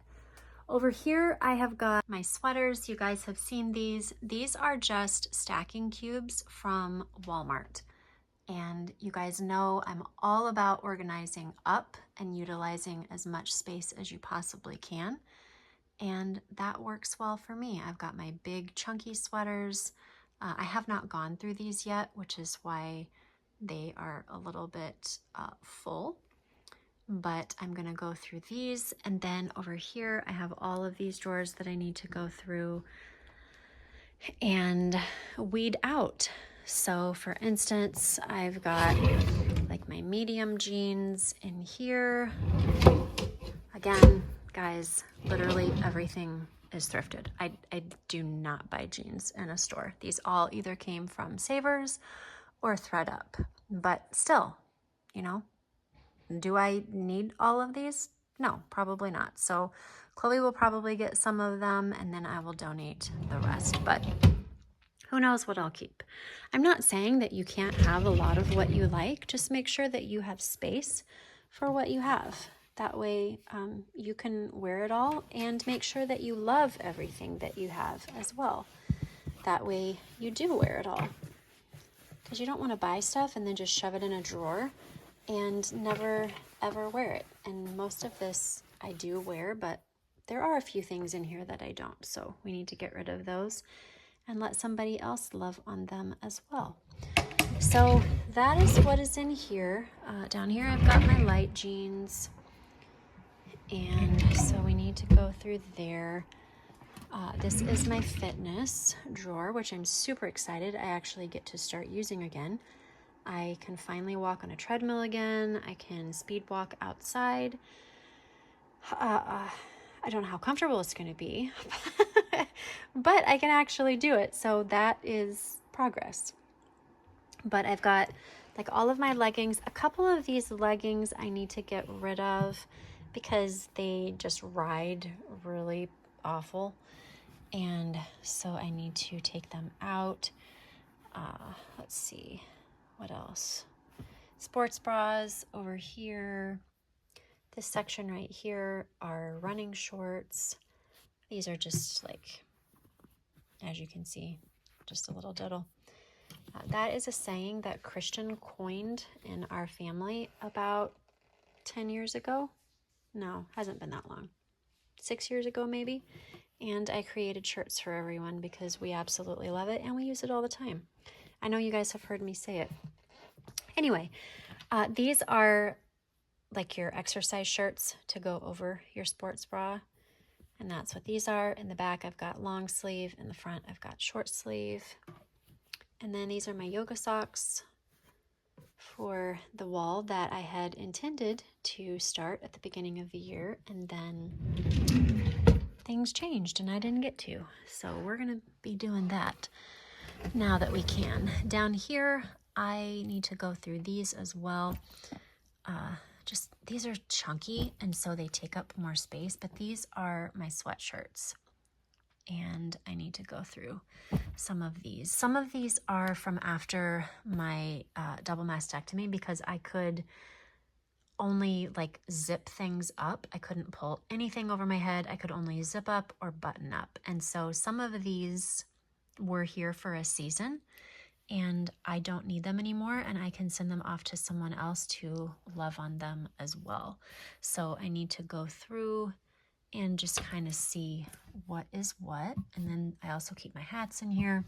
Over here, I have got my sweaters. You guys have seen these. These are just stacking cubes from Walmart. And you guys know I'm all about organizing up and utilizing as much space as you possibly can. And that works well for me. I've got my big chunky sweaters. I have not gone through these yet, which is why they are a little bit full. But I'm gonna go through these, and then over here I have all of these drawers that I need to go through and weed out. So for instance, I've got like my medium jeans in here. Again, guys, literally everything is thrifted. I do not buy jeans in a store. These all either came from Savers or ThredUp, but still, you know, do I need all of these? No, probably not. So Chloe will probably get some of them and then I will donate the rest, but who knows what I'll keep. I'm not saying that you can't have a lot of what you like. Just make sure that you have space for what you have. That way you can wear it all and make sure that you love everything that you have as well. That way you do wear it all. Because you don't want to buy stuff and then just shove it in a drawer and never ever wear it. And most of this I do wear, but there are a few things in here that I don't. So we need to get rid of those and let somebody else love on them as well. So that is what is in here. Down here I've got my light jeans, and so we need to go through there. This is my fitness drawer, which I'm super excited I actually get to start using again. I can finally walk on a treadmill again. I can speed walk outside. I don't know how comfortable it's going to be, but I can actually do it. So that is progress. But I've got like all of my leggings. A couple of these leggings I need to get rid of because they just ride really awful. And so I need to take them out. Let's see, what else? Sports bras over here. This section right here are running shorts. These are just like, as you can see, just a little diddle. That is a saying that Christian coined in our family about 10 years ago. No, hasn't been that long. 6 years ago maybe. And I created shirts for everyone because we absolutely love it and we use it all the time. I know you guys have heard me say it. Anyway, these are like your exercise shirts to go over your sports bra. And that's what these are. In the back, I've got long sleeve. In the front, I've got short sleeve. And then these are my yoga socks for the wall that I had intended to start at the beginning of the year. And then things changed and I didn't get to. So we're going to be doing that now that we can. Down here, I need to go through these as well. Just these are chunky and so they take up more space, but these are my sweatshirts. and I need to go through some of these. Some of these are from after my double mastectomy, because I could only like zip things up. I couldn't pull anything over my head. I could only zip up or button up. And so some of these were here for a season, and I don't need them anymore, and I can send them off to someone else to love on them as well. So I need to go through and just kind of see what is what. And then I also keep my hats in here.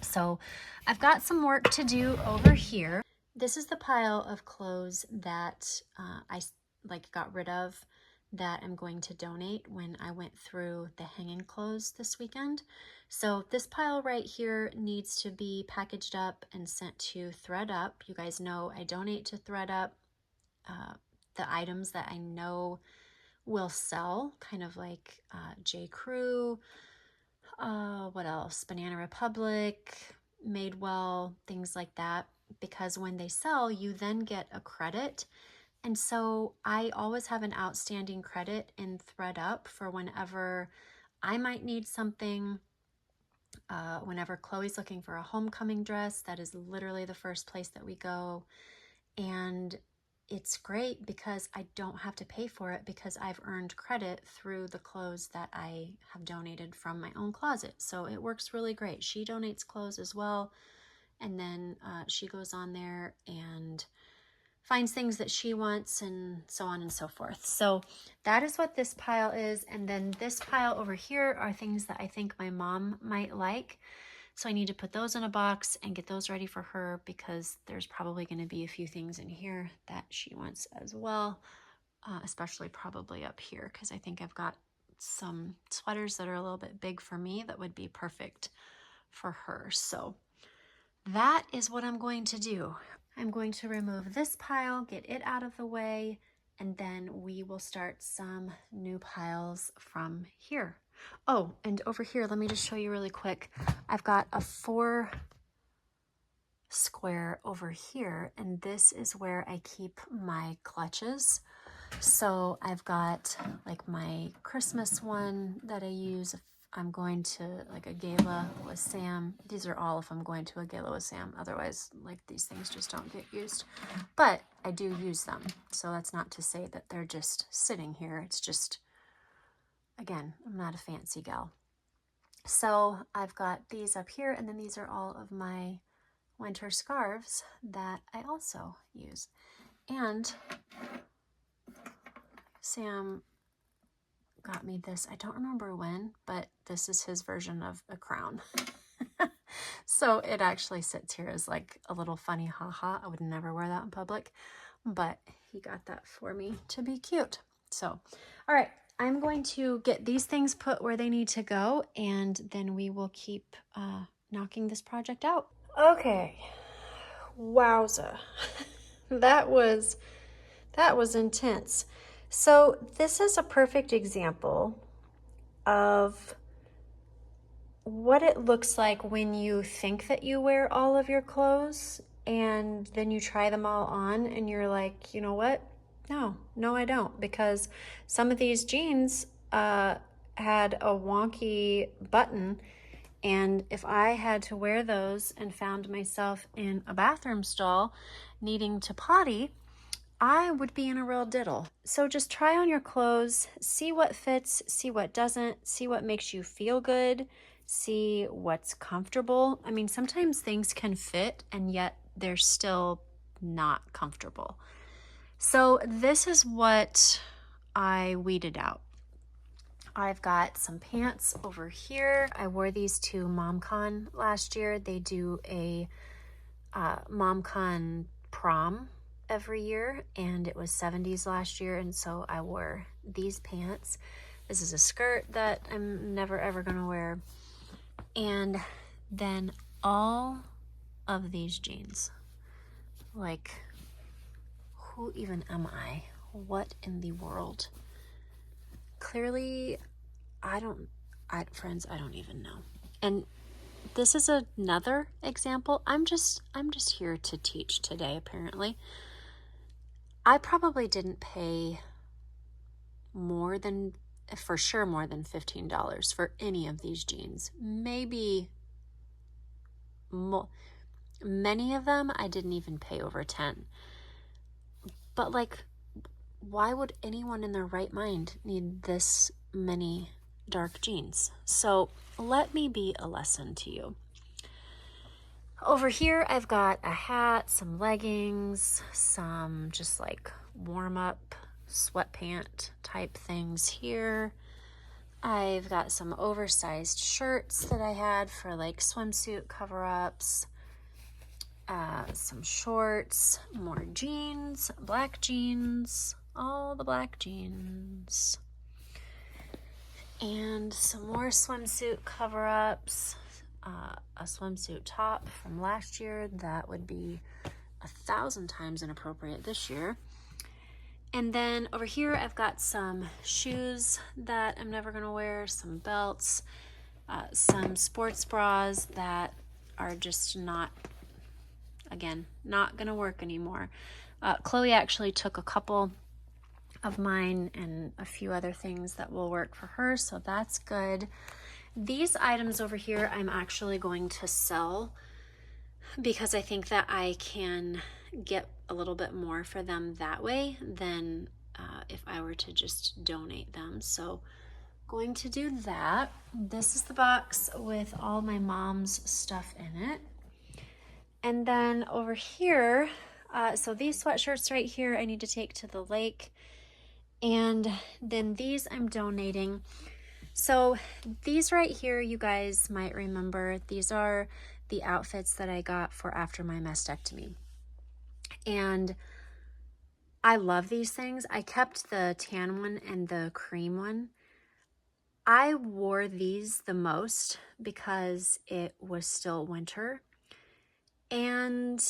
So I've got some work to do over here. This is the pile of clothes that I got rid of, that I'm going to donate when I went through the hanging clothes this weekend. So this pile right here needs to be packaged up and sent to ThredUp. You guys know I donate to ThredUp the items that I know will sell, kind of like J. Crew, what else? Banana Republic, Madewell, things like that. Because when they sell, you then get a credit. And so I always have an outstanding credit in ThredUp for whenever I might need something. Whenever Chloe's looking for a homecoming dress, that is literally the first place that we go. And it's great because I don't have to pay for it, because I've earned credit through the clothes that I have donated from my own closet. So it works really great. She donates clothes as well. And then she goes on there and finds things that she wants, and so on and so forth. So that is what this pile is. And then this pile over here are things that I think my mom might like. So I need to put those in a box and get those ready for her, because there's probably going to be a few things in here that she wants as well, especially probably up here, because I think I've got some sweaters that are a little bit big for me that would be perfect for her. So that is what I'm going to do. I'm going to remove this pile, get it out of the way, and then we will start some new piles from here. Oh, and over here, let me just show you really quick. I've got a 4 square over here, and this is where I keep my clutches. So I've got like my Christmas one that I use if I'm going to like a gala with Sam. These are all if I'm going to a gala with Sam. Otherwise, like, these things just don't get used. But I do use them. So that's not to say that they're just sitting here. It's just, again, I'm not a fancy gal. So I've got these up here, and then these are all of my winter scarves that I also use. And Sam got me this, I don't remember when, but this is his version of a crown. So it actually sits here as like a little funny haha. I would never wear that in public, but he got that for me to be cute. So, all right, I'm going to get these things put where they need to go, and then we will keep knocking this project out. Okay, wowza. That was intense. So this is a perfect example of what it looks like when you think that you wear all of your clothes and then you try them all on and you're like, you know what? No, I don't, because some of these jeans had a wonky button, and if I had to wear those and found myself in a bathroom stall needing to potty, I would be in a real diddle. So just try on your clothes, see what fits, see what doesn't, see what makes you feel good, see what's comfortable. I mean, sometimes things can fit and yet they're still not comfortable. So this is what I weeded out. I've got some pants over here. I wore these to MomCon last year. They do a MomCon prom every year, and it was 70s last year, and so I wore these pants. This is a skirt that I'm never ever gonna wear. And then all of these jeans. Like, who even am I? What in the world? Clearly, friends, I don't even know. And this is another example. I'm just here to teach today, apparently. I probably didn't pay more than for sure more than $15 for any of these jeans. Maybe many of them I didn't even pay over 10. But like, why would anyone in their right mind need this many dark jeans? So let me be a lesson to you. Over here, I've got a hat, some leggings, some just like warm up sweatpant type things here. I've got some oversized shirts that I had for like swimsuit cover-ups, some shorts, more jeans, black jeans, all the black jeans, and some more swimsuit cover-ups, a swimsuit top from last year that would be 1,000 times inappropriate this year. And then over here, I've got some shoes that I'm never gonna wear, some belts, some sports bras that are just not gonna work anymore. Chloe actually took a couple of mine and a few other things that will work for her, so that's good. These items over here, I'm actually going to sell because I think that I can get a little bit more for them that way than if I were to just donate them. So going to do that. This is the box with all my mom's stuff in it. And then over here, so these sweatshirts right here, I need to take to the lake. And then these I'm donating. So these right here, you guys might remember, these are the outfits that I got for after my mastectomy. And I love these things. I kept the tan one and the cream one. I wore these the most because it was still winter. And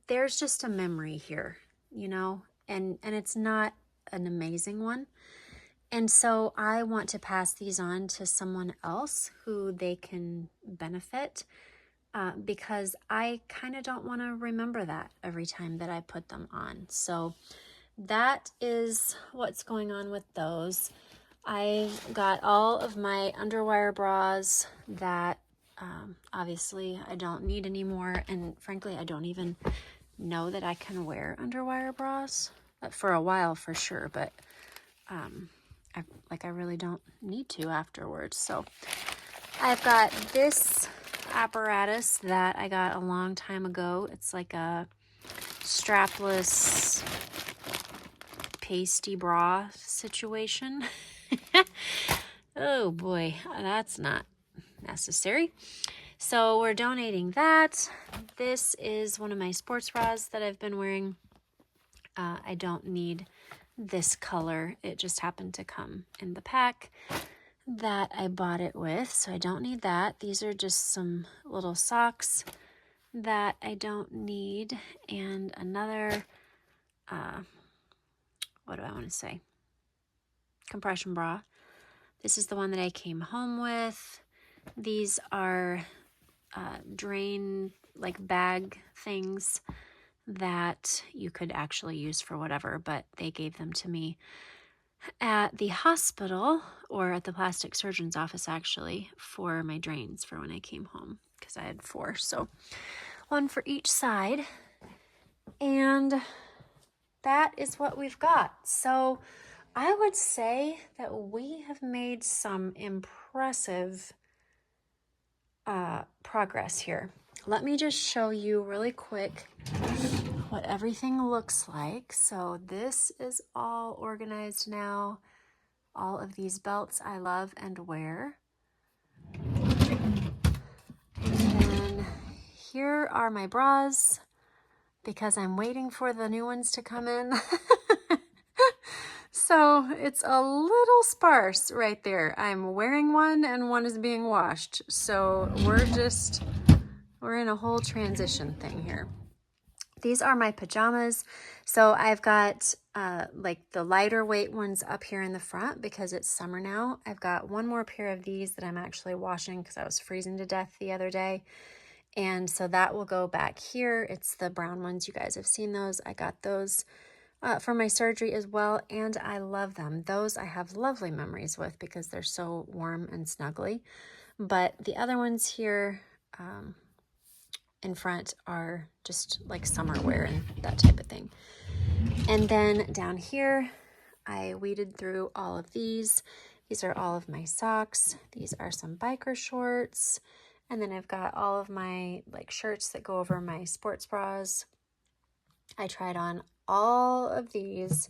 there's just a memory here, you know, and it's not an amazing one. And so I want to pass these on to someone else who they can benefit because I kind of don't want to remember that every time that I put them on. So that is what's going on with those. I got all of my underwire bras that obviously I don't need anymore. And frankly, I don't even know that I can wear underwire bras for a while for sure, but I really don't need to afterwards. So I've got this apparatus that I got a long time ago. It's like a strapless pasty bra situation. Oh boy, that's not necessary. So we're donating that. This is one of my sports bras that I've been wearing. I don't need this color. It just happened to come in the pack that I bought it with, so I don't need that. These are just some little socks that I don't need, and another, what do I want to say? Compression bra. This is the one that I came home with. These are drain, like bag things that you could actually use for whatever, but they gave them to me at the hospital, or at the plastic surgeon's office actually, for my drains for when I came home, because I had 4, so 1 for each side. And that is what we've got. So I would say that we have made some impressive progress here. Let me just show you really quick what everything looks like. So this is all organized now. All of these belts I love and wear. And then here are my bras because I'm waiting for the new ones to come in. So it's a little sparse right there. I'm wearing one and one is being washed. So we're in a whole transition thing here. These are my pajamas. So I've got like the lighter weight ones up here in the front because it's summer now. I've got one more pair of these that I'm actually washing because I was freezing to death the other day. And so that will go back here. It's the brown ones. You guys have seen those. I got those for my surgery as well, and I love them. Those I have lovely memories with because they're so warm and snuggly. But the other ones here in front are just like summer wear and that type of thing. And then down here, I weeded through all of these. These are all of my socks. These are some biker shorts. And then I've got all of my like shirts that go over my sports bras. I tried on all of these,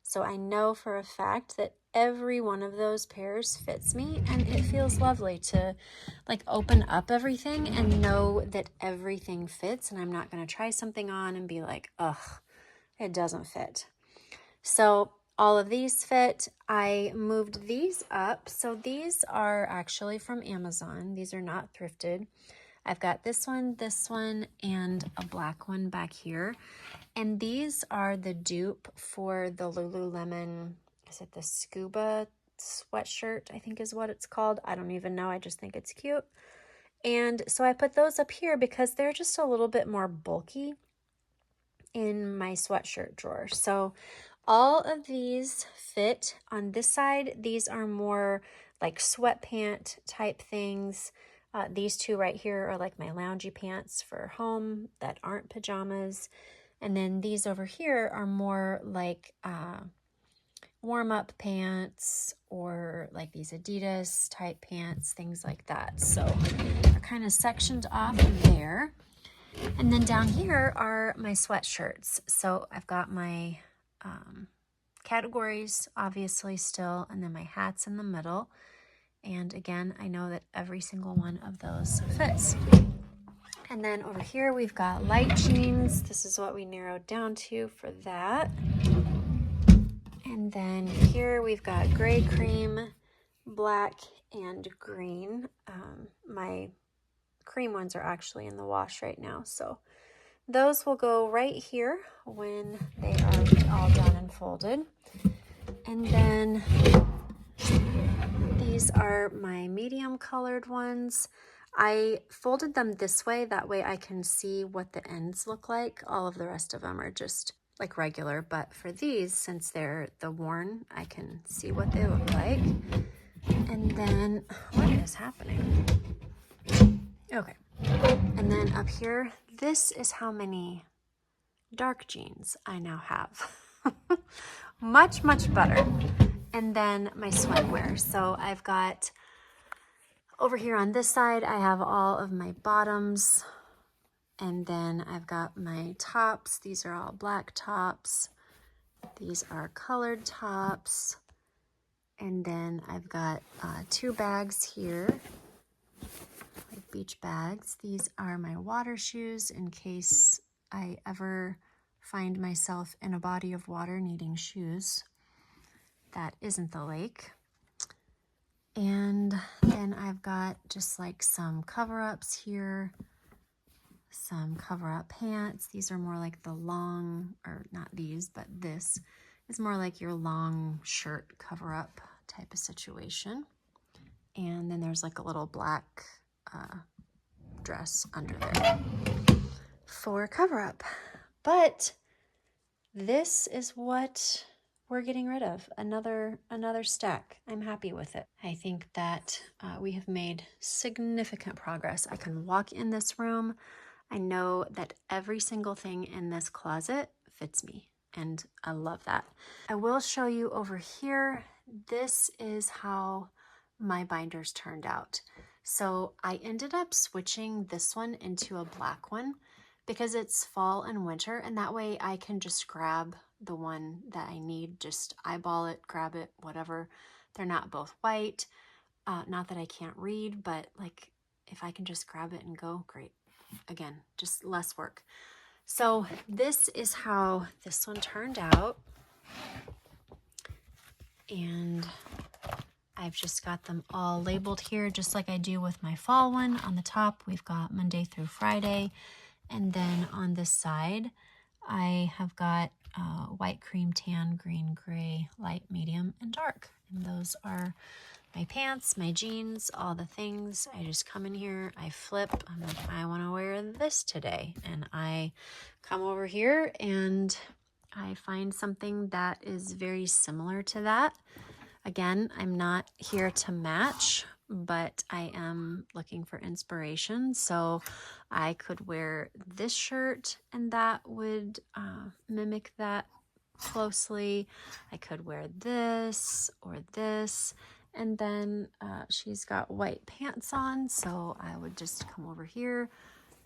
so I know for a fact that every one of those pairs fits me, and it feels lovely to like open up everything and know that everything fits, and I'm not going to try something on and be like, ugh, it doesn't fit. So all of these fit. I moved these up. So these are actually from Amazon. These are not thrifted. I've got this one, and a black one back here. And these are the dupe for the Lululemon, is it the scuba sweatshirt, I think is what it's called. I don't even know. I just think it's cute. And so I put those up here because they're just a little bit more bulky in my sweatshirt drawer. So all of these fit. On this side, these are more like sweatpant type things. These two right here are like my loungy pants for home that aren't pajamas. And then these over here are more like warm-up pants or like these Adidas type pants, things like that. So they're kind of sectioned off there. And then down here are my sweatshirts. So I've got my categories obviously still, and then my hats in the middle. And again, I know that every single one of those fits. And then over here we've got light jeans. This is what we narrowed down to for that. And then here we've got gray, cream, black, and green. My cream ones are actually in the wash right now, so those will go right here when they are all done and folded. And then these are my medium colored ones. I folded them this way, that way I can see what the ends look like. All of the rest of them are just like regular, but for these, since they're the worn, I can see what they look like. And then, what is happening? Okay. And then up here, this is how many dark jeans I now have. Much, much better. And then my swimwear. So I've got over here on this side, I have all of my bottoms. And then I've got my tops. These are all black tops. These are colored tops. And then I've got 2 bags here, like beach bags. These are my water shoes in case I ever find myself in a body of water needing shoes that isn't the lake. And then I've got just like some cover-ups here, some cover-up pants. These are more like the long, or not these, but this is more like your long shirt cover-up type of situation. And then there's like a little black dress under there for cover-up. But this is what we're getting rid of, another stack. I'm happy with it. I think that we have made significant progress. I can walk in this room. I know that every single thing in this closet fits me, and I love that. I will show you over here. This is how my binders turned out. So I ended up switching this one into a black one because it's fall and winter, and that way I can just grab the one that I need, just eyeball it, grab it, whatever. They're not both white. Not that I can't read, but like if I can just grab it and go, great. Again, just less work. So this is how this one turned out. And I've just got them all labeled here, just like I do with my fall one. On the top, we've got Monday through Friday. And then on this side, I have got white, cream, tan, green, gray, light, medium, and dark. And those are my pants, my jeans, all the things. I just come in here, I flip, I'm like, I want to wear this today. And I come over here and I find something that is very similar to that. Again, I'm not here to match, but I am looking for inspiration. So I could wear this shirt and that would mimic that closely. I could wear this or this. And then she's got white pants on, so I would just come over here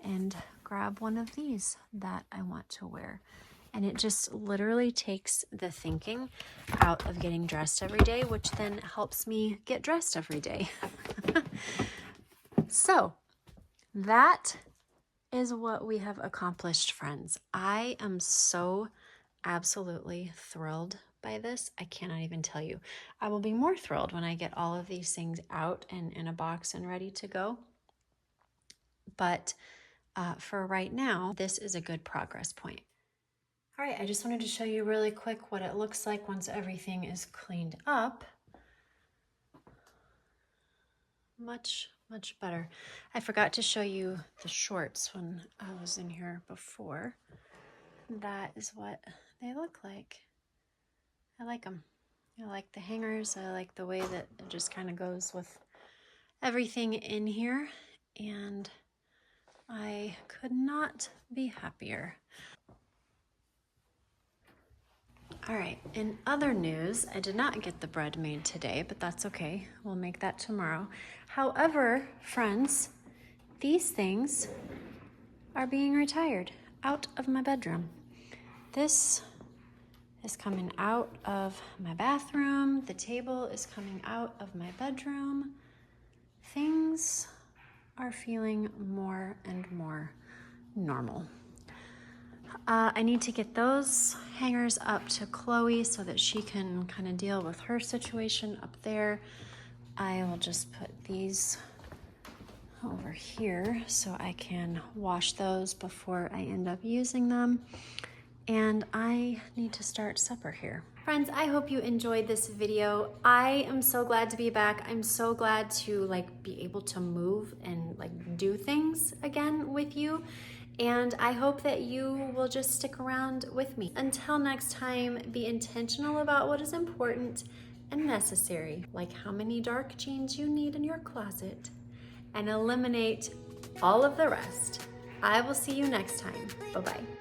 and grab one of these that I want to wear. And it just literally takes the thinking out of getting dressed every day, which then helps me get dressed every day. So that is what we have accomplished, friends. I am so absolutely thrilled by this. I cannot even tell you. I will be more thrilled when I get all of these things out and in a box and ready to go. But for right now, this is a good progress point. All right, I just wanted to show you really quick what it looks like once everything is cleaned up. Much, much better. I forgot to show you the shorts when I was in here before. That is what they look like. I like them. I like the hangers. I like the way that it just kind of goes with everything in here. And I could not be happier. All right, in other news, I did not get the bread made today, but that's okay. We'll make that tomorrow. However, friends, these things are being retired out of my bedroom. This is coming out of my bathroom. The table is coming out of my bedroom. Things are feeling more and more normal. I need to get those hangers up to Chloe so that she can kind of deal with her situation up there. I will just put these over here so I can wash those before I end up using them. And I need to start supper here. Friends, I hope you enjoyed this video. I am so glad to be back. I'm so glad to be able to move and do things again with you. And I hope that you will just stick around with me. Until next time, be intentional about what is important and necessary, like how many dark jeans you need in your closet, and eliminate all of the rest. I will see you next time. Bye-bye.